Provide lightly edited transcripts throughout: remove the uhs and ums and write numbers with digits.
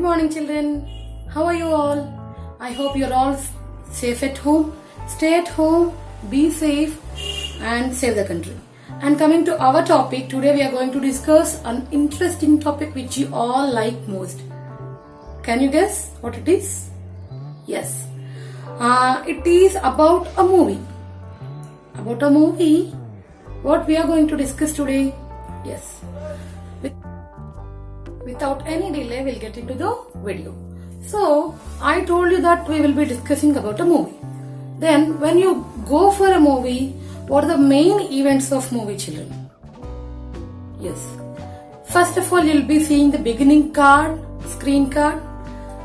morning, children. How are you all? I hope you're all safe at home. Stay at home, be safe, and save the country. And coming to our topic, today we are going to discuss an interesting topic which you all like most. Can you guess what it is? Yes. It is about a movie. About a movie, what we are going to discuss today? Yes. Without any delay, we'll get into the video. So, I told you that we will be discussing about a movie. Then, when you go for a movie, what are the main events of movie, children? Yes. First of all, you'll be seeing the beginning card, screen card,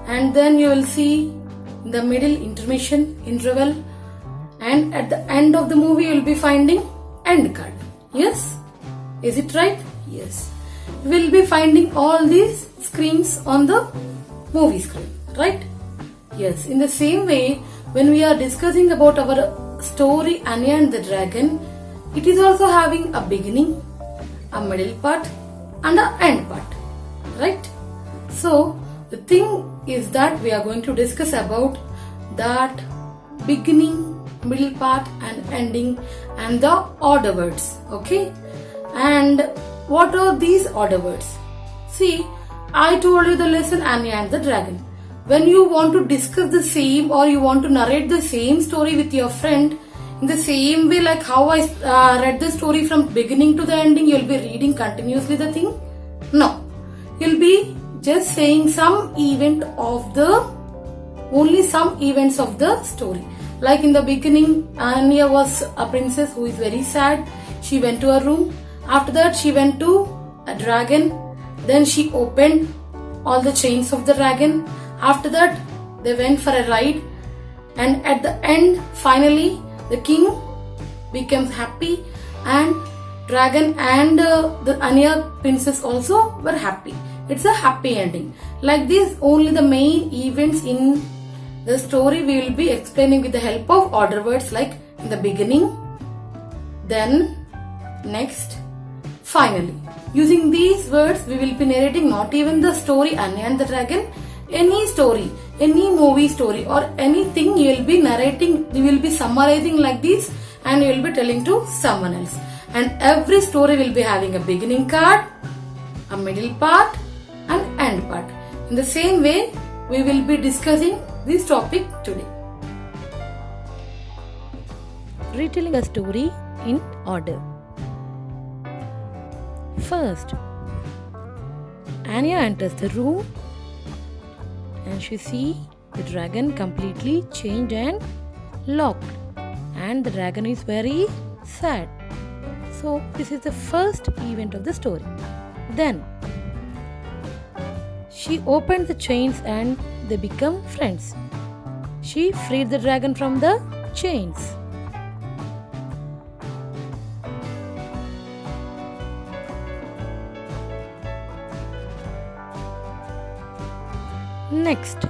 and then you will see in the middle intermission, interval, and at the end of the movie, you will be finding end card. Yes? Is it right? Yes. You will be finding all these screens on the movie screen, right? Yes. In the same way, when we are discussing about our story Anya and the Dragon, it is also having a beginning, a middle part, and an end part, right? So, the thing is that we are going to discuss about that beginning, middle part, and ending, and the order words, okay? And what are these order words? See, I told you the lesson Anya and the Dragon. When you want to discuss the same or you want to narrate the same story with your friend, in the same way like how I read the story from beginning to the ending, you'll be reading continuously the thing? No. You'll be just saying some event of only some events of the story. Like in the beginning, Anya was a princess who is very sad. She went to her room. After that, she went to a dragon. Then she opened all the chains of the dragon. After that, they went for a ride. And at the end, finally, the king becomes happy. And dragon and the Anya princess also were happy. It's a happy ending. Like this, only the main events in the story we will be explaining with the help of order words like in the beginning, then, next, finally. Using these words, we will be narrating not even the story Anya and the Dragon, any story, any movie story or anything you will be narrating, you will be summarizing like this and you will be telling to someone else. And every story will be having a beginning card, a middle part and end part. In the same way, we will be discussing this topic today. Retelling a story in order. First, Anya enters the room and she sees the dragon completely changed and locked, and the dragon is very sad. So this is the first event of the story. Then she opened the chains and they become friends. She freed the dragon from the chains. Next,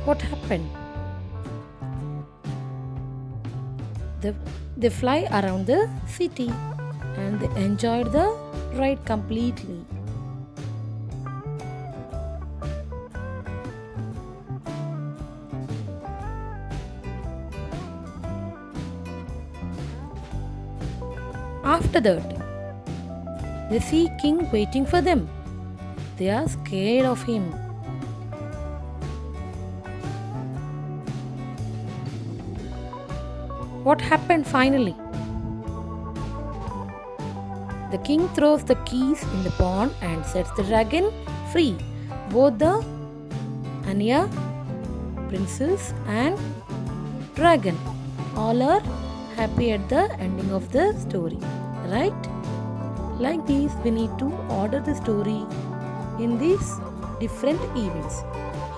what happened? They fly around the city and they enjoyed the ride completely. After that, they see King waiting for them. They are scared of him. What happened finally? The king throws the keys in the pond and sets the dragon free. Both the Anya, princess and dragon all are happy at the ending of the story, right? Like this, we need to order the story in these different events.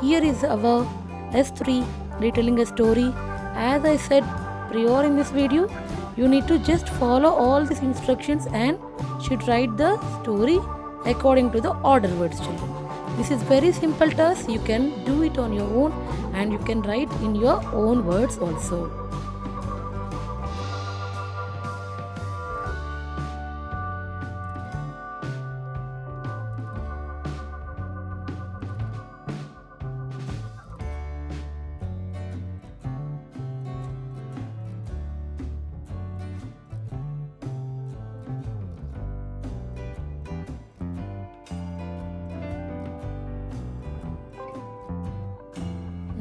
Here is our S3 retelling a story. As I said prior in this video, you need to just follow all these instructions and should write the story according to the order words, children. This is very simple task. You can do it on your own and you can write in your own words also.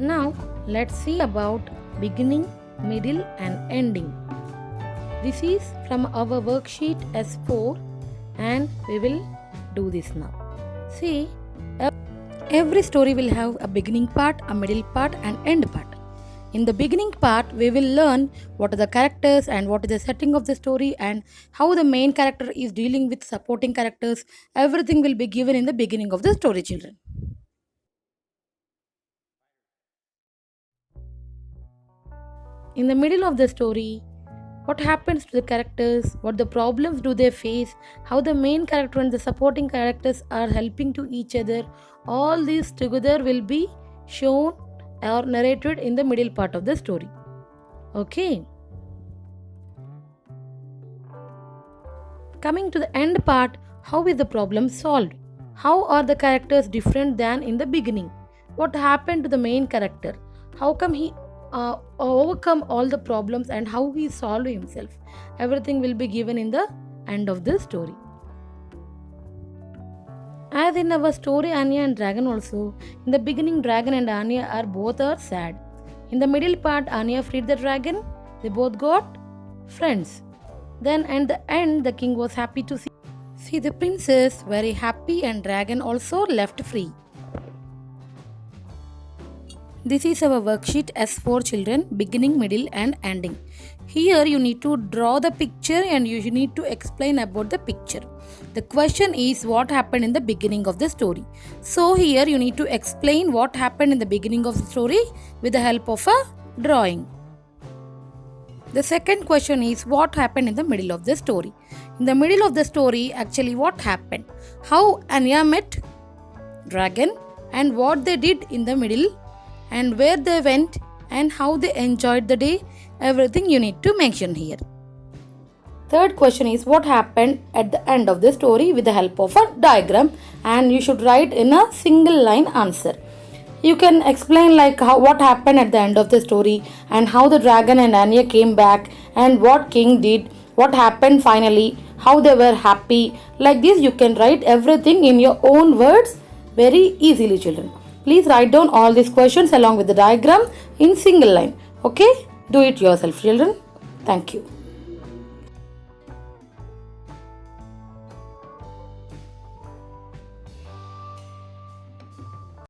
Now let's see about beginning, middle and ending. This is from our worksheet S4 and we will do this now. See, every story will have a beginning part, a middle part and end part. In the beginning part, we will learn what are the characters and what is the setting of the story and how the main character is dealing with supporting characters. Everything will be given in the beginning of the story, children. In the middle of the story, what happens to the characters, what the problems do they face, how the main character and the supporting characters are helping to each other, all these together will be shown or narrated in the middle part of the story. Okay. Coming to the end part, how is the problem solved? How are the characters different than in the beginning? What happened to the main character? How come he overcome all the problems and how he solved himself? Everything will be given in the end of the story. As in our story Anya and Dragon also, in the beginning Dragon and Anya are sad. In the middle part Anya freed the dragon, they both got friends. Then at the end the king was happy to see the princess very happy and Dragon also left free. This is our worksheet S4 children, beginning, middle and ending. Here you need to draw the picture and you need to explain about the picture. The question is what happened in the beginning of the story. So here you need to explain what happened in the beginning of the story with the help of a drawing. The second question is what happened in the middle of the story. In the middle of the story, actually what happened? How Anya met Dragon and what they did in the middle and where they went and how they enjoyed the day. Everything you need to mention here. Third question is what happened at the end of the story with the help of a diagram and you should write in a single line answer. You can explain like what happened at the end of the story and how the dragon and Anya came back and what king did, what happened finally, how they were happy. Like this you can write everything in your own words very easily, children. Please write down all these questions along with the diagram in single line. Okay? Do it yourself, children. Thank you.